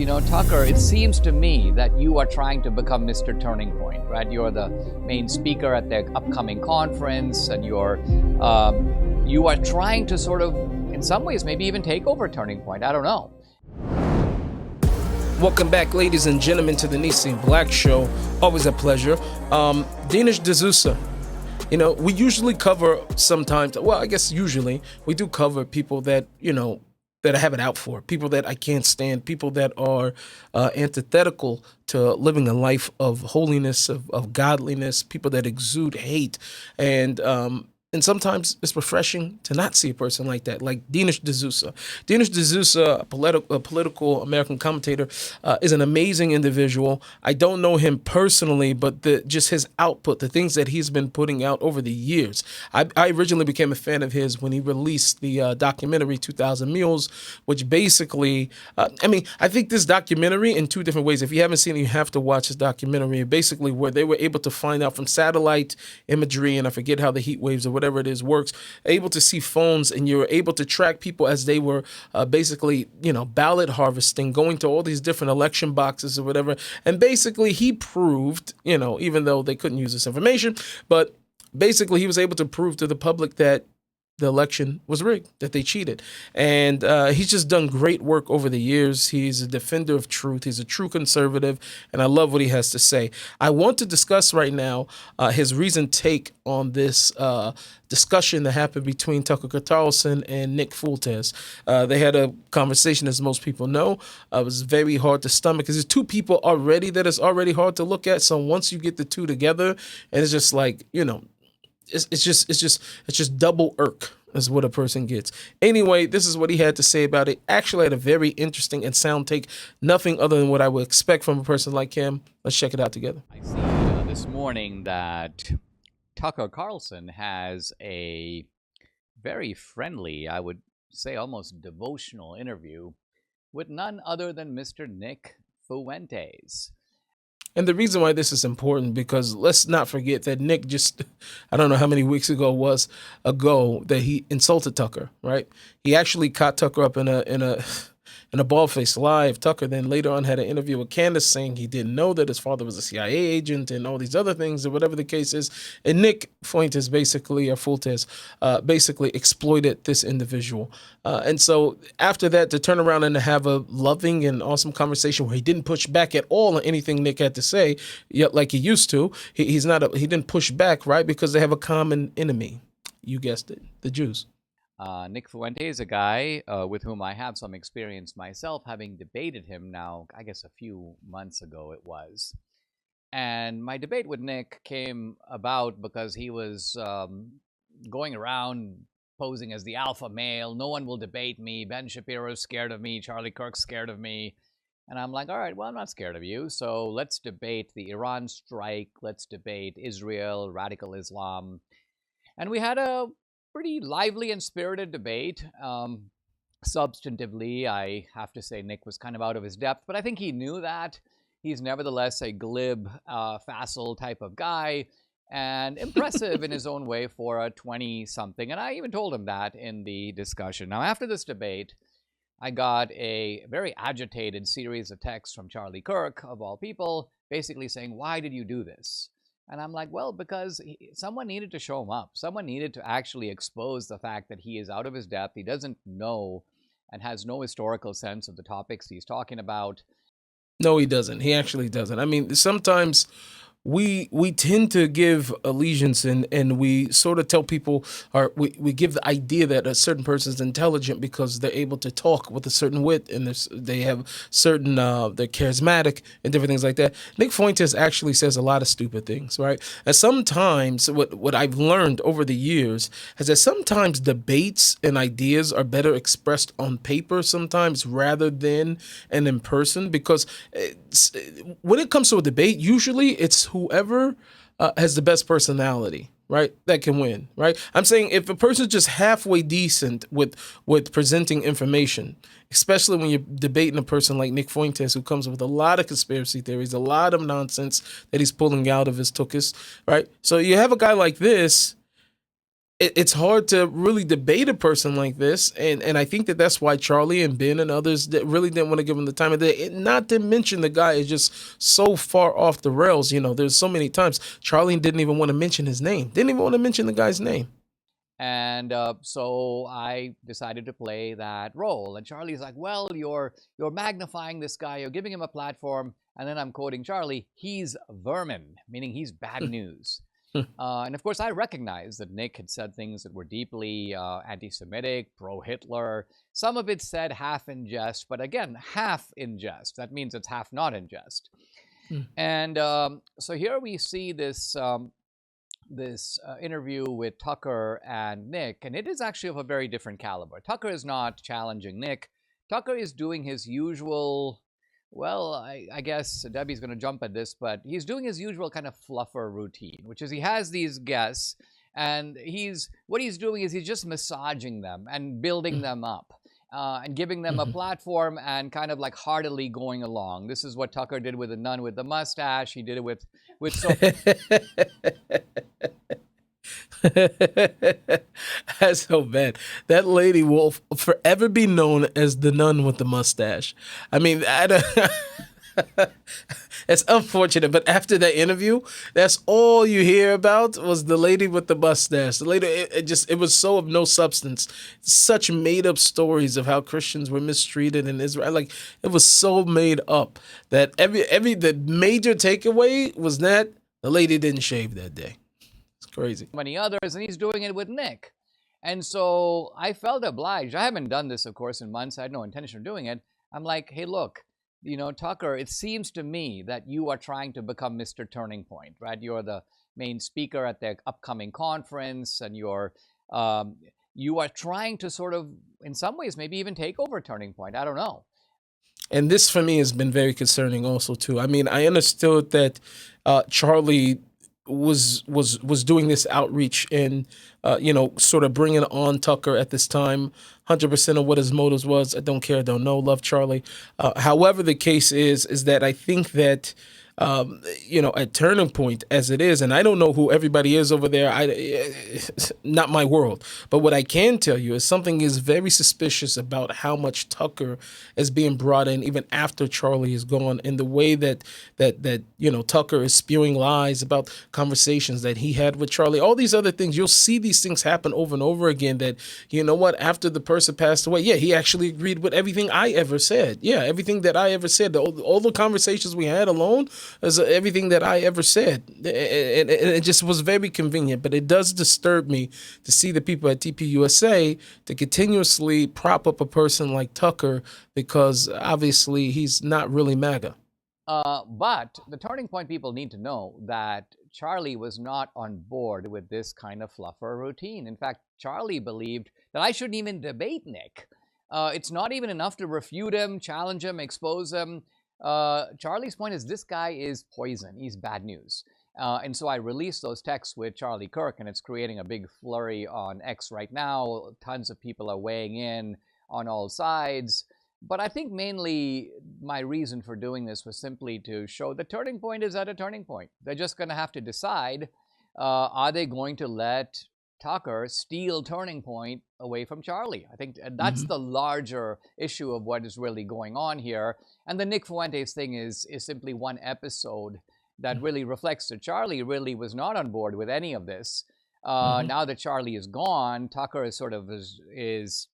Tucker, it seems to me that you are trying to become Mr. Turning Point, right? You're the main speaker at the upcoming conference, and you are trying to sort of, in some ways, maybe even take over Turning Point. I don't know. Welcome back, ladies and gentlemen, to the Nissim Black Show. Always a pleasure. Dinesh TPUSA. We usually cover sometimes, well, I guess usually, we do cover people that, that I have it out for, people that I can't stand, people that are antithetical to living a life of holiness, of godliness, people that exude hate. And sometimes it's refreshing to not see a person like that, like Dinesh TPUSA. Dinesh TPUSA, a political American commentator, is an amazing individual. I don't know him personally, but just his output, the things that he's been putting out over the years. I originally became a fan of his when he released the documentary 2,000 Mules, which basically, I think this documentary in two different ways. If you haven't seen it, you have to watch this documentary. Basically, where they were able to find out from satellite imagery, and I forget how the heat waves or whatever it is works, able to see phones, and you were able to track people as they were basically, ballot harvesting, going to all these different election boxes or whatever. And basically he proved, even though they couldn't use this information, but basically he was able to prove to the public that the election was rigged, that they cheated. And he's just done great work over the years. He's a defender of truth. He's a true conservative, and I love what he has to say. I want to discuss right now his recent take on this discussion that happened between Tucker Carlson and Nick Fuentes. They had a conversation, as most people know. It was very hard to stomach because there's two people already that is already hard to look at. So once you get the two together, and it's just like, it's just double irk is what a person gets. Anyway, this is what he had to say about it. Actually had a very interesting and sound take. Nothing other than what I would expect from a person like him. Let's check it out together. I see this morning that Tucker Carlson has a very friendly, I would say almost devotional interview with none other than Mr. Nick Fuentes. And the reason why this is important, because let's not forget that Nick just, I don't know how many weeks ago that he insulted Tucker, right? He actually caught Tucker up in a bald-faced live. Tucker then later on had an interview with Candace saying he didn't know that his father was a CIA agent and all these other things, or whatever the case is. And Nick Fuentes basically exploited this individual. And so after that, to turn around and to have a loving and awesome conversation where he didn't push back at all on anything Nick had to say, yet like he used to, he didn't push back, right? Because they have a common enemy. You guessed it, the Jews. Nick Fuentes is a guy with whom I have some experience myself, having debated him now, I guess a few months ago it was. And my debate with Nick came about because he was going around posing as the alpha male. No one will debate me. Ben Shapiro's scared of me. Charlie Kirk's scared of me. And I'm like, all right, well, I'm not scared of you. So let's debate the Iran strike. Let's debate Israel, radical Islam. And we had a pretty lively and spirited debate. Substantively, I have to say Nick was kind of out of his depth, but I think he knew that. He's nevertheless a glib, facile type of guy, and impressive in his own way for a 20-something. And I even told him that in the discussion. Now, after this debate, I got a very agitated series of texts from Charlie Kirk, of all people, basically saying, why did you do this? And I'm like, well, because someone needed to show him up. Someone needed to actually expose the fact that he is out of his depth. He doesn't know and has no historical sense of the topics he's talking about. No, he doesn't. He actually doesn't. I mean, sometimes we tend to give allegiance and we sort of tell people, or we give the idea that a certain person is intelligent because they're able to talk with a certain wit and they have certain, they're charismatic and different things like that. Nick Fuentes actually says a lot of stupid things, right? And sometimes what I've learned over the years is that sometimes debates and ideas are better expressed on paper sometimes rather than and in person, because when it comes to a debate, usually it's whoever has the best personality, right, that can win, right? I'm saying if a person's just halfway decent with presenting information, especially when you're debating a person like Nick Fuentes, who comes with a lot of conspiracy theories, a lot of nonsense that he's pulling out of his tuchus, right? So you have a guy like this, it's hard to really debate a person like this, and I think that that's why Charlie and Ben and others that really didn't want to give him the time of day. Not to mention the guy is just so far off the rails. There's so many times Charlie didn't even want to mention his name, didn't even want to mention the guy's name. And so I decided to play that role. And Charlie's like, "Well, you're magnifying this guy. You're giving him a platform." And then I'm quoting Charlie, "He's vermin," meaning he's bad news. And of course, I recognized that Nick had said things that were deeply anti-Semitic, pro-Hitler. Some of it said half in jest, but again, half in jest. That means it's half not in jest. And so here we see this interview with Tucker and Nick, and it is actually of a very different caliber. Tucker is not challenging Nick. Tucker is doing his usual, well, I guess Debbie's going to jump at this, but he's doing his usual kind of fluffer routine, which is he has these guests, and what he's doing is he's just massaging them and building them up. And giving them a platform and kind of like heartily going along. This is what Tucker did with the nun with the mustache. He did it with so. That's so bad. That lady will forever be known as the nun with the mustache. I mean, it's unfortunate, but after that interview, that's all you hear about was the lady with the mustache. The lady, it was so of no substance. Such made up stories of how Christians were mistreated in Israel. Like, it was so made up that the major takeaway was that the lady didn't shave that day. It's crazy. Many others, and he's doing it with Nick. And so I felt obliged. I haven't done this, of course, in months. I had no intention of doing it. I'm like, hey, look, Tucker, it seems to me that you are trying to become Mr. Turning Point, right? You're the main speaker at the upcoming conference, and you are trying to sort of, in some ways, maybe even take over Turning Point. I don't know. And this, for me, has been very concerning also, too. I mean, I understood that Charlie was doing this outreach and sort of bringing on Tucker at this time. 100% of what his motives was, I don't care, don't know, love Charlie. However the case is that I think that at Turning Point as it is, and I don't know who everybody is over there. Not my world. But what I can tell you is something is very suspicious about how much Tucker is being brought in even after Charlie is gone, and the way that Tucker is spewing lies about conversations that he had with Charlie. All these other things, you'll see these things happen over and over again. That after the person passed away, he actually agreed with everything I ever said. Yeah, everything that I ever said. All the conversations we had alone. As everything that I ever said. And it just was very convenient. But it does disturb me to see the people at TPUSA to continuously prop up a person like Tucker because obviously he's not really MAGA. But the Turning Point people need to know that Charlie was not on board with this kind of fluffer routine. In fact, Charlie believed that I shouldn't even debate Nick. It's not even enough to refute him, challenge him, expose him. Charlie's point is this guy is poison. He's bad news. And so I released those texts with Charlie Kirk, and it's creating a big flurry on X right now. Tons of people are weighing in on all sides. But I think mainly my reason for doing this was simply to show the Turning Point is at a turning point. They're just going to have to decide, are they going to let Tucker steal Turning Point away from Charlie? I think that's the larger issue of what is really going on here. And the Nick Fuentes thing is simply one episode that really reflects that Charlie really was not on board with any of this. Now that Charlie is gone, Tucker is sort of is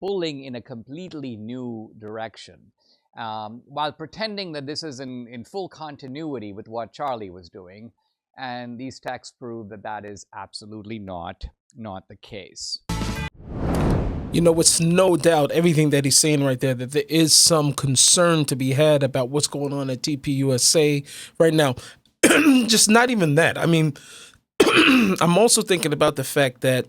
pulling in a completely new direction, while pretending that this is in full continuity with what Charlie was doing. And these texts prove that that is absolutely not the case. It's no doubt everything that he's saying right there, that there is some concern to be had about what's going on at TPUSA right now. Just not even that. I mean, I'm also thinking about the fact that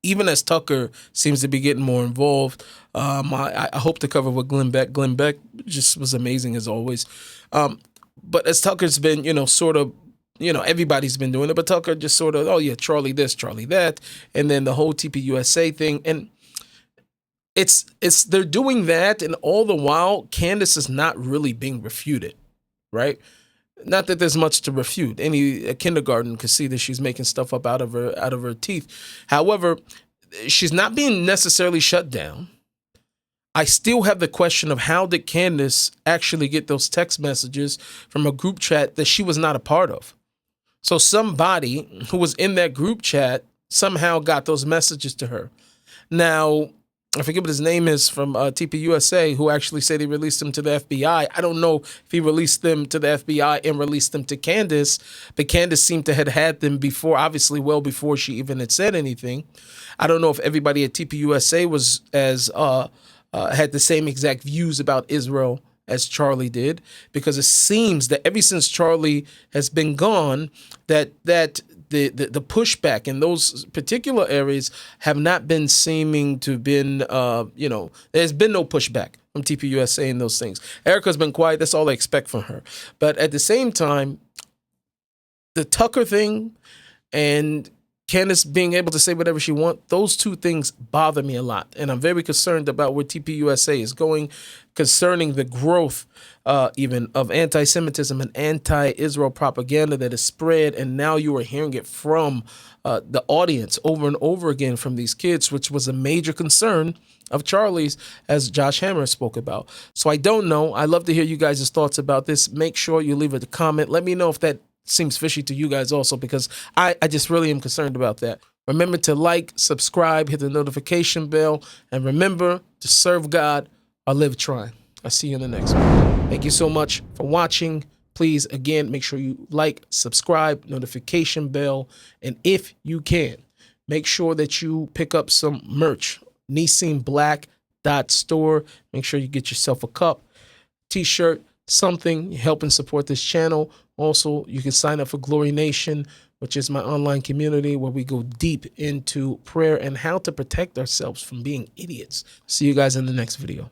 even as Tucker seems to be getting more involved, I hope to cover with Glenn Beck. Glenn Beck just was amazing as always. But as Tucker's been, sort of, everybody's been doing it, but Tucker just sort of, oh yeah, Charlie this, Charlie that, and then the whole TPUSA thing, and it's they're doing that, and all the while, Candace is not really being refuted, right? Not that there's much to refute. A kindergarten could see that she's making stuff up out of her teeth. However, she's not being necessarily shut down. I still have the question of how did Candace actually get those text messages from a group chat that she was not a part of? So somebody who was in that group chat somehow got those messages to her. Now, I forget what his name is from TPUSA, who actually said he released them to the FBI. I don't know if he released them to the FBI and released them to Candace, but Candace seemed to have had them before, obviously well before she even had said anything. I don't know if everybody at TPUSA was as had the same exact views about Israel as Charlie did, because it seems that ever since Charlie has been gone, that the pushback in those particular areas have not been seeming to been, there's been no pushback from TPUSA in those things. Erica's been quiet. That's all I expect from her. But at the same time, the Tucker thing and Candace being able to say whatever she wants, those two things bother me a lot. And I'm very concerned about where TPUSA is going concerning the growth even of anti-Semitism and anti-Israel propaganda that is spread. And now you are hearing it from the audience over and over again from these kids, which was a major concern of Charlie's, as Josh Hammer spoke about. So I don't know. I'd love to hear you guys' thoughts about this. Make sure you leave a comment. Let me know if that seems fishy to you guys also, because I just really am concerned about that. Remember to like, subscribe, hit the notification bell, and remember to serve God or live trying. I'll see you in the next one. Thank you so much for watching. Please, again, make sure you like, subscribe, notification bell, and if you can, make sure that you pick up some merch. Nissim Black .store. Make sure you get yourself a cup, t-shirt, something, help and support this channel. Also, you can sign up for Glory Nation, which is my online community where we go deep into prayer and how to protect ourselves from being idiots. See you guys in the next video.